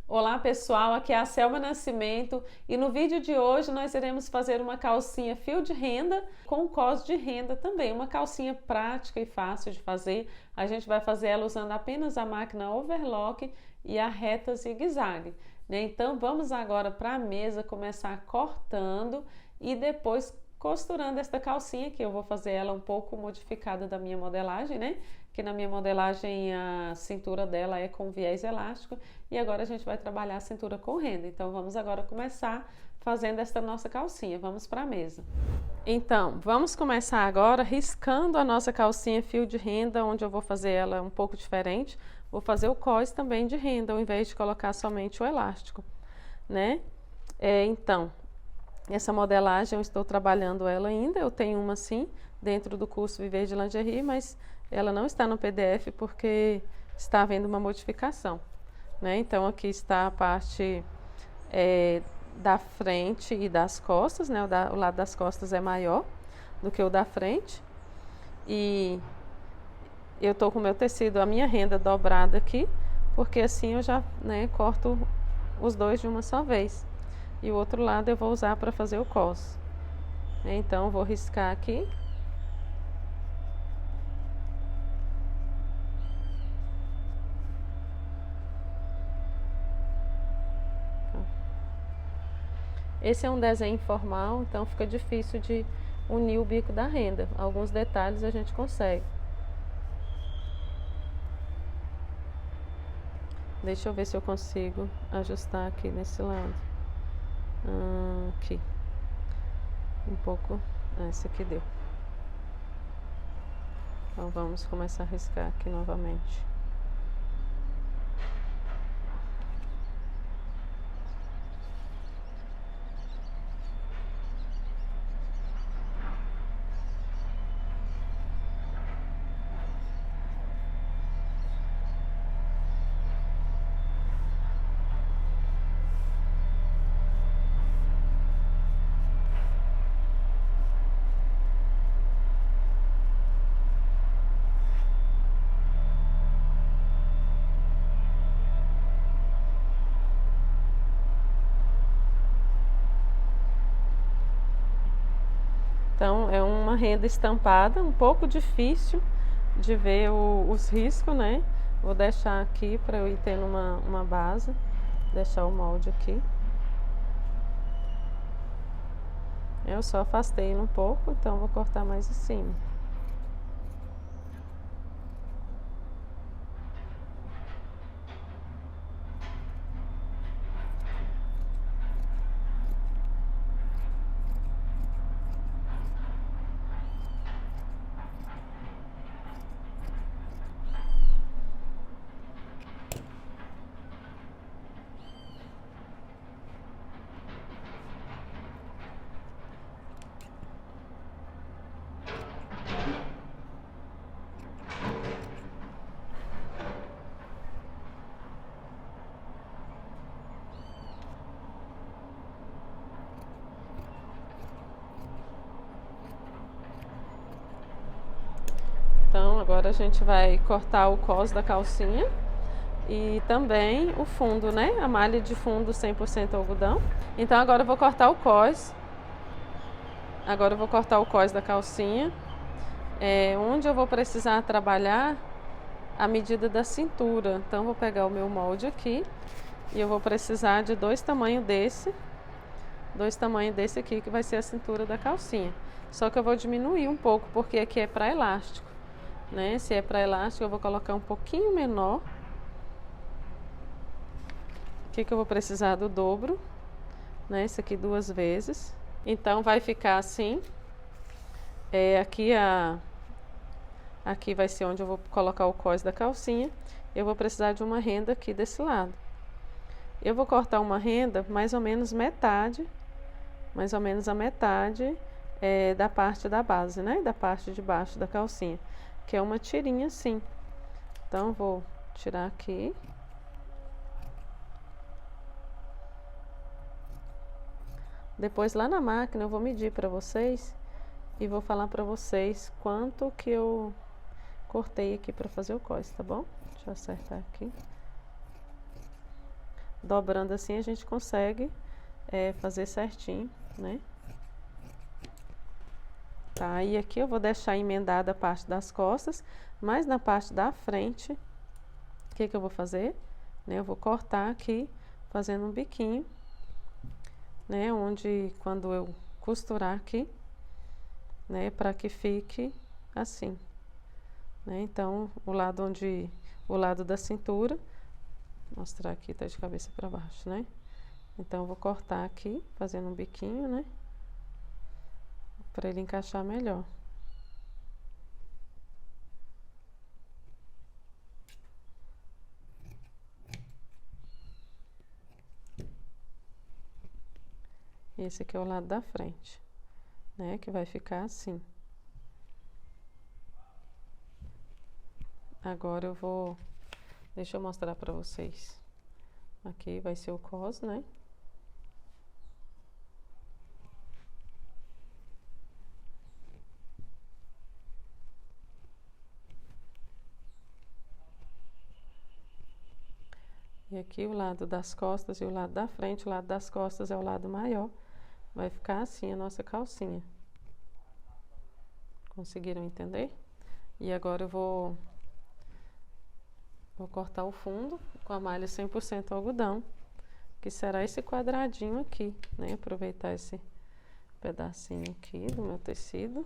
Olá pessoal, aqui é a Selma Nascimento e no vídeo de hoje nós iremos fazer uma calcinha fio de renda com cos de renda também, uma calcinha prática e fácil de fazer. A gente vai fazer ela usando apenas a máquina overlock e a reta zigue-zague, né? Então vamos agora para a mesa começar cortando e depois costurando esta calcinha, que eu vou fazer ela um pouco modificada da minha modelagem, né? Que na minha modelagem a cintura dela é com viés elástico e agora a gente vai trabalhar a cintura com renda. Então vamos agora começar fazendo esta nossa calcinha. Vamos para a mesa. Então, vamos começar agora riscando a nossa calcinha fio de renda, onde eu vou fazer ela um pouco diferente. Vou fazer o cós também de renda, ao invés de colocar somente o elástico, né? Então, essa modelagem eu estou trabalhando ela ainda, eu tenho uma assim, dentro do curso Viver de Lingerie, mas ela não está no PDF porque está havendo uma modificação, né? Então aqui está a parte da frente e das costas, né? O lado das costas é maior do que o da frente e eu tô com o meu tecido, a minha renda dobrada aqui, porque assim eu já, né, corto os dois de uma só vez. E o outro lado eu vou usar para fazer o cos. Então, vou riscar aqui. Esse é um desenho informal, então fica difícil de unir o bico da renda. Alguns detalhes a gente consegue. Deixa eu ver se eu consigo ajustar aqui nesse lado. Aqui. Um pouco. Esse aqui deu. Então vamos começar a riscar aqui novamente. Então, é uma renda estampada, um pouco difícil de ver os riscos, né? Vou deixar aqui para eu ir tendo uma base. Deixar o molde aqui. Eu só afastei um pouco, então vou cortar mais em cima. Então, agora a gente vai cortar o cos da calcinha e também o fundo, né? A malha de fundo 100% algodão. Então, agora eu vou cortar o cos. Agora eu vou cortar o cos da calcinha, onde eu vou precisar trabalhar a medida da cintura. Então, vou pegar o meu molde aqui e eu vou precisar de dois tamanhos desse aqui, que vai ser a cintura da calcinha. Só que eu vou diminuir um pouco, porque aqui é para elástico, né? Se é para elástico, eu vou colocar um pouquinho menor. Aqui que eu vou precisar do dobro, né? Isso aqui 2 vezes. Então, vai ficar assim. Aqui vai ser onde eu vou colocar o cós da calcinha. Eu vou precisar de uma renda aqui desse lado. Eu vou cortar uma renda mais ou menos metade, mais ou menos a metade da parte da base, né? Da parte de baixo da calcinha, que é uma tirinha assim. Então, vou tirar aqui. Depois lá na máquina eu vou medir para vocês e vou falar para vocês quanto que eu cortei aqui para fazer o cós, tá bom? Deixa eu acertar aqui. dobrando assim a gente consegue fazer certinho, né? Tá, e aqui eu vou deixar emendada a parte das costas, mas na parte da frente, o que que eu vou fazer? Né, eu vou cortar aqui, fazendo um biquinho, né, onde quando eu costurar aqui, né, para que fique assim, né? Então, o lado da cintura, vou mostrar aqui, tá de cabeça para baixo, né? Então, eu vou cortar aqui, fazendo um biquinho, né? Para ele encaixar melhor. Esse aqui é o lado da frente, né? Que vai ficar assim. Agora eu vou... Deixa eu mostrar para vocês. Aqui vai ser o cos, né? E aqui o lado das costas e o lado da frente. O lado das costas é o lado maior. Vai ficar assim a nossa calcinha. Conseguiram entender? E agora eu vou cortar o fundo com a malha 100% algodão, que será esse quadradinho aqui, né? Aproveitar esse pedacinho aqui do meu tecido.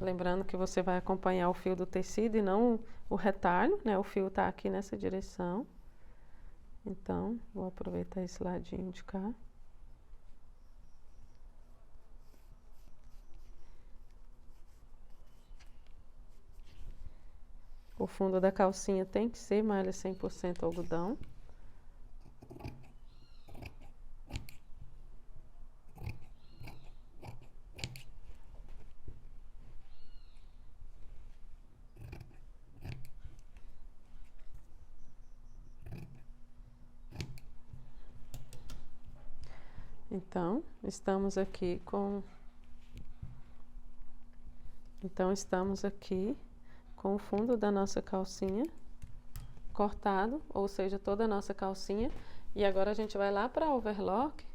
Lembrando que você vai acompanhar o fio do tecido e não o retalho, né? O fio tá aqui nessa direção. Então, vou aproveitar esse ladinho de cá. O fundo da calcinha tem que ser malha 100% algodão. Então, estamos aqui com o fundo da nossa calcinha cortado, ou seja, toda a nossa calcinha. E agora a gente vai lá para overlock,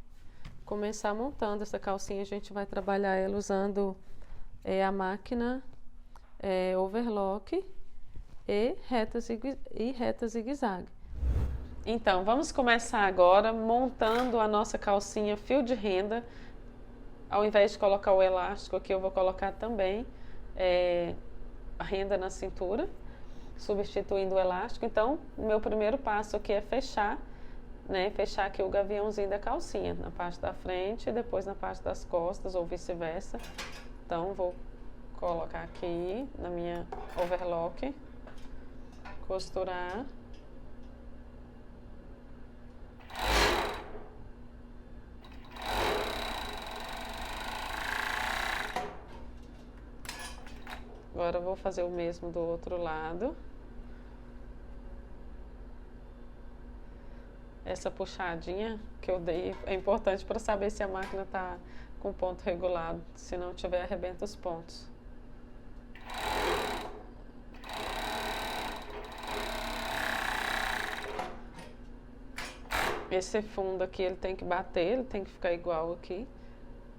começar montando essa calcinha. A gente vai trabalhar ela usando a máquina overlock e reta zigue-zague. Então, vamos começar agora montando a nossa calcinha fio de renda. Ao invés de colocar o elástico aqui, eu vou colocar também a renda na cintura, substituindo o elástico. Então, o meu primeiro passo aqui é fechar, né? Fechar aqui o gaviãozinho da calcinha, na parte da frente e depois na parte das costas, ou vice-versa. Então, vou colocar aqui na minha overlock, costurar. Agora eu vou fazer o mesmo do outro lado. Essa puxadinha que eu dei é importante para saber se a máquina está com ponto regulado. Se não tiver, arrebenta os pontos. Esse fundo aqui ele tem que bater, ele tem que ficar igual aqui,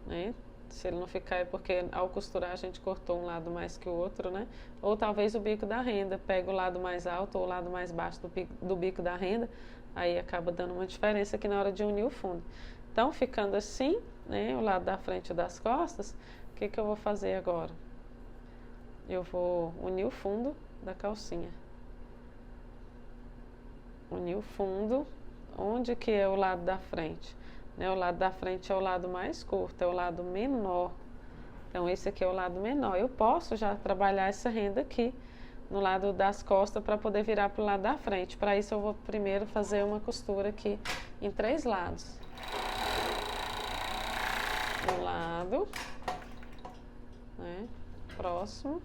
né? Se ele não ficar é porque ao costurar a gente cortou um lado mais que o outro, né? Ou talvez o bico da renda, pega o lado mais alto ou o lado mais baixo do bico da renda, aí acaba dando uma diferença aqui na hora de unir o fundo. Então, ficando assim, né, o lado da frente e das costas, o que que eu vou fazer agora? Eu vou unir o fundo da calcinha. Unir o fundo, onde que é o lado da frente? O lado da frente é o lado mais curto, é o lado menor. Então, esse aqui é o lado menor. Eu posso já trabalhar essa renda aqui no lado das costas para poder virar para o lado da frente. Para isso, eu vou primeiro fazer uma costura aqui em 3 lados. Um lado, né, próximo.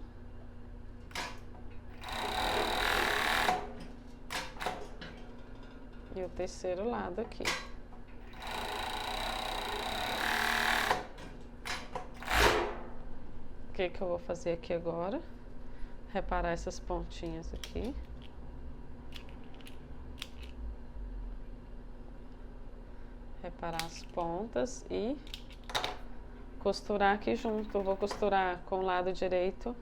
E o terceiro lado aqui. O que que eu vou fazer aqui agora? Reparar essas pontinhas aqui. reparar as pontas e costurar aqui junto. Eu vou costurar com o lado direito,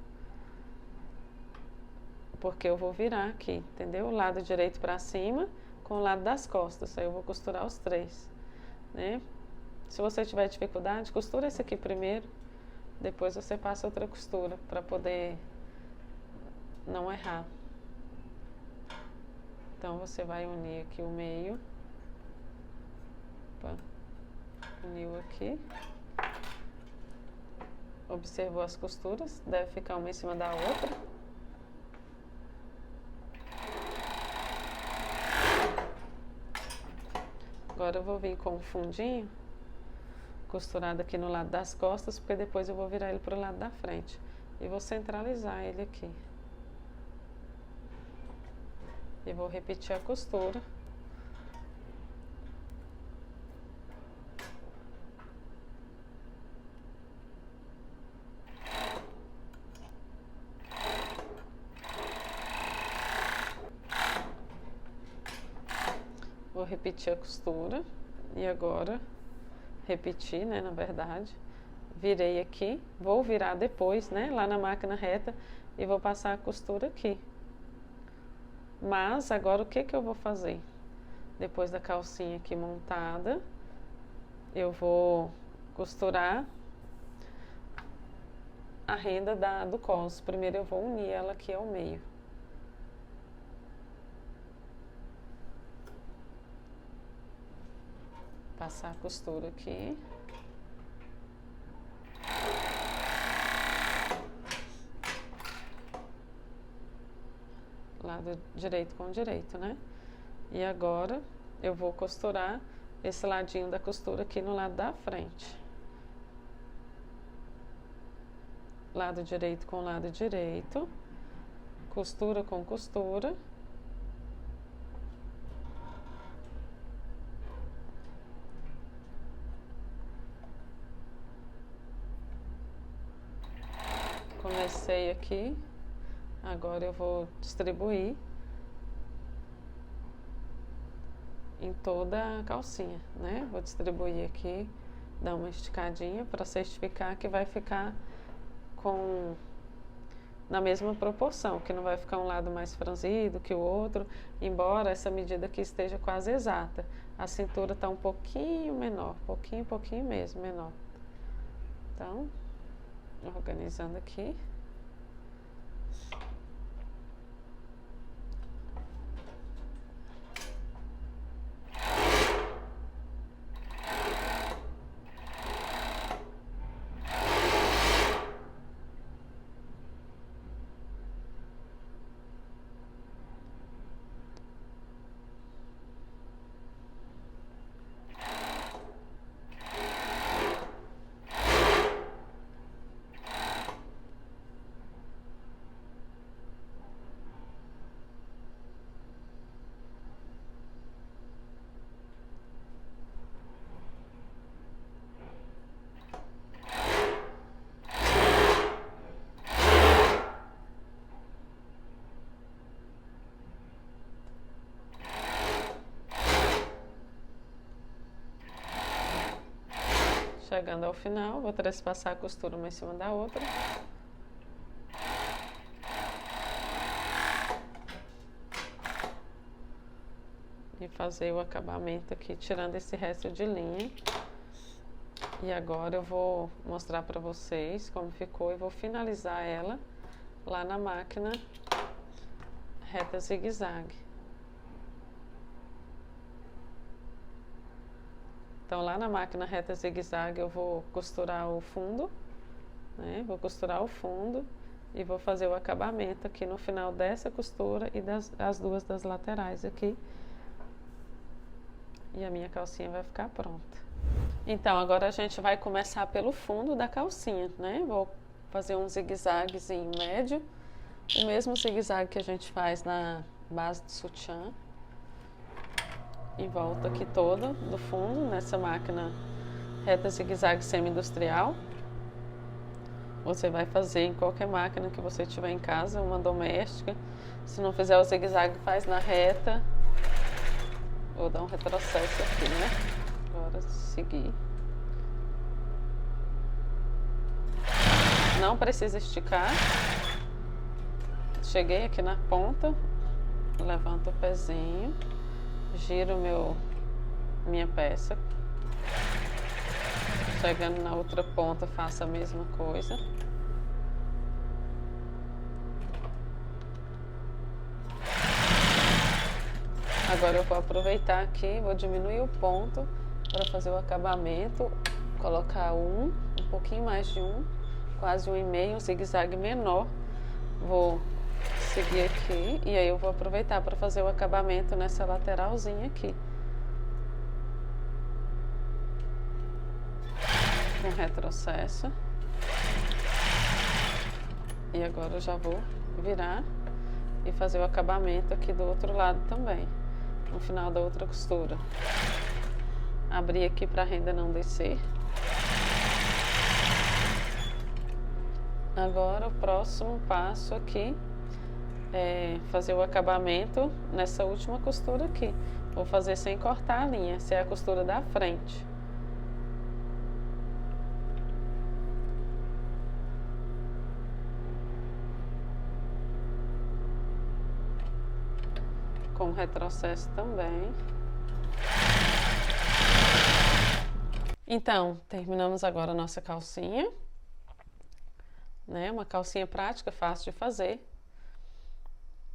porque eu vou virar aqui, entendeu? O lado direito para cima com o lado das costas. Aí eu vou costurar os três, né? Se você tiver dificuldade, costura esse aqui primeiro, depois você passa outra costura para poder não errar. Então você vai unir aqui o meio. Opa. Uniu aqui. Observou as costuras, deve ficar uma em cima da outra. Agora eu vou vir com o fundinho costurado aqui no lado das costas, porque depois eu vou virar ele para o lado da frente. E vou centralizar ele aqui. E vou repetir a costura. Vou repetir a costura e agora repetir, né, na verdade, virei aqui, vou virar depois, né, lá na máquina reta e vou passar a costura aqui. Mas agora o que que eu vou fazer? Depois da calcinha aqui montada, eu vou costurar a renda do cos. Primeiro eu vou unir ela aqui ao meio. Passar a costura aqui. Lado direito com direito, né? E agora eu vou costurar esse ladinho da costura aqui no lado da frente. Lado direito com lado direito. Costura com costura. Comecei aqui, agora eu vou distribuir em toda a calcinha, né? Vou distribuir aqui, dar uma esticadinha para certificar que vai ficar na mesma proporção, que não vai ficar um lado mais franzido que o outro, embora essa medida aqui esteja quase exata. A cintura está um pouquinho menor, pouquinho mesmo, menor. Então, organizando aqui. Chegando ao final, vou trespassar a costura uma em cima da outra. E fazer o acabamento aqui, tirando esse resto de linha. E agora eu vou mostrar para vocês como ficou e vou finalizar ela lá na máquina reta zigue-zague. Então, lá na máquina reta zigue-zague eu vou costurar o fundo, né? Vou costurar o fundo e vou fazer o acabamento aqui no final dessa costura e as duas das laterais aqui. E a minha calcinha vai ficar pronta. Então, agora a gente vai começar pelo fundo da calcinha, né? Vou fazer um zigue-zaguezinho médio, o mesmo zigue-zague que a gente faz na base do sutiã. Em volta aqui toda do fundo, nessa máquina reta zigue-zague semi-industrial. Você vai fazer em qualquer máquina que você tiver em casa, uma doméstica. Se não fizer o zigue-zague, faz na reta. Vou dar um retrocesso aqui, né? Agora seguir. Não precisa esticar. Cheguei aqui na ponta, levanto o pezinho, giro minha peça. Chegando na outra ponta, faço a mesma coisa. Agora eu vou aproveitar aqui, vou diminuir o ponto para fazer o acabamento, colocar um pouquinho mais de quase 1,5, um zigue-zague menor. Vou seguir aqui e aí eu vou aproveitar para fazer o acabamento nessa lateralzinha aqui. Com retrocesso. E agora eu já vou virar e fazer o acabamento aqui do outro lado também, no final da outra costura. Abrir aqui para a renda não descer. Agora o próximo passo aqui é fazer o acabamento nessa última costura aqui. Vou fazer sem cortar a linha, essa é a costura da frente. Com retrocesso também. Então, terminamos agora a nossa calcinha, né? Uma calcinha prática, fácil de fazer.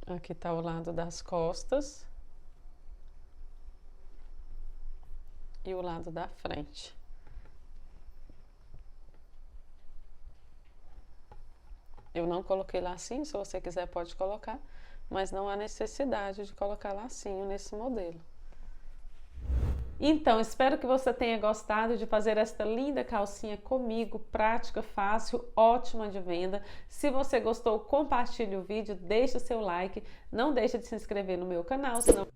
Aqui está o lado das costas e o lado da frente. Eu não coloquei lacinho, se você quiser pode colocar, mas não há necessidade de colocar lacinho nesse modelo. Então, espero que você tenha gostado de fazer esta linda calcinha comigo, prática, fácil, ótima de venda. Se você gostou, compartilhe o vídeo, deixe o seu like, não deixe de se inscrever no meu canal, senão